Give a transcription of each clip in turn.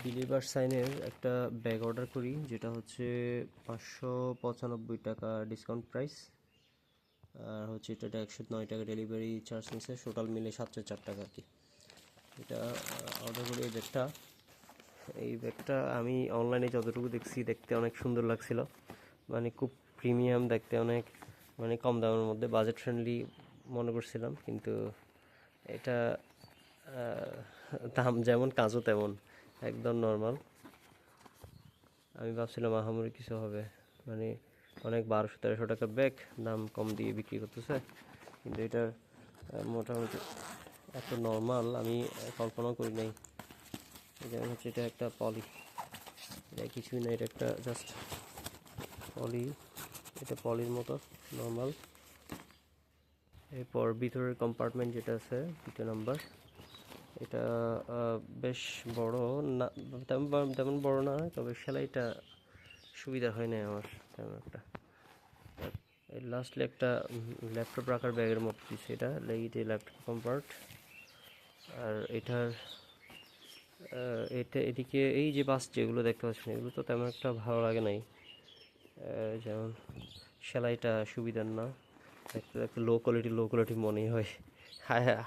Believer সাইনের একটা bag order করি, যেটা হচ্ছে 595 টাকা ডিসকাউন্ট প্রাইস। আর হচ্ছে এটা 109 টাকা ডেলিভারি চার্জ নিচ্ছে, টোটাল মিলে 704 টাকা আর কি। এটা অর্ডার করি। এই ব্যাগটা আমি অনলাইনে যতটুকু দেখছি, দেখতে অনেক সুন্দর লাগছিল। মানে খুব প্রিমিয়াম দেখতে, অনেক মানে কম দামের মধ্যে, বাজেট ফ্রেন্ডলি মনে করছিলাম। কিন্তু এটা দাম যেমন, কাজও তেমন, একদম নর্মাল। আমি ভাবছিলাম আহামরি কিছু হবে, মানে অনেক 1200-1300 টাকা ব্যাগ দাম কম দিয়ে বিক্রি করতেছে, কিন্তু এটার মোটামুটি এত নর্মাল আমি কল্পনাও করি নাই। যেমন হচ্ছে এটা একটা পলি, এটা কিছুই না, এটা একটা জাস্ট পলি, এটা পলির মতো নর্মাল। এরপর ভিতরের কম্পার্টমেন্ট যেটা আছে 2 নাম্বার, এটা বেশ বড় না, তেমন বড় না, তবে সেলাইটা সুবিধা হয় না আমার তেমন একটা। লাস্টলি একটা ল্যাপটপ রাখার ব্যাগের মতো দিচ্ছে, এটা লেগিতে ল্যাপটপ কম্পার্ট। আর এটা এদিকে এই যে বাস যেগুলো দেখতে পাচ্ছেন, এগুলো তো তেমন একটা ভালো লাগে নাই। যেমন সেলাইটা সুবিধার না, দেখতে দেখতে লো কোয়ালিটি মনেই হয়।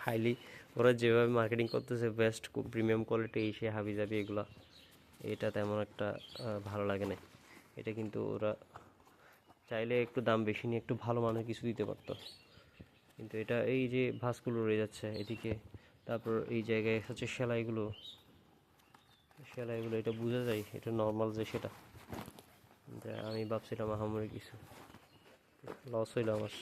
হাইলি ওরা যেভাবে মার্কেটিং করতেছে, বেস্ট প্রিমিয়াম কোয়ালিটি, সে হাবি জাবি এগুলো, এটা তেমন একটা ভালো লাগে না। এটা কিন্তু ওরা চাইলে একটু দাম বেশি নিয়ে একটু ভালো মানের কিছু দিতে পারতো, কিন্তু এটা এই যে ভাঁজগুলো রয়ে যাচ্ছে এদিকে, তারপর এই জায়গায় হচ্ছে সেলাইগুলো এটা বোঝা যায় এটা নর্মাল যে সেটা। আমি ভাবছিলাম আহামরি কিছু, লস হইল আমার।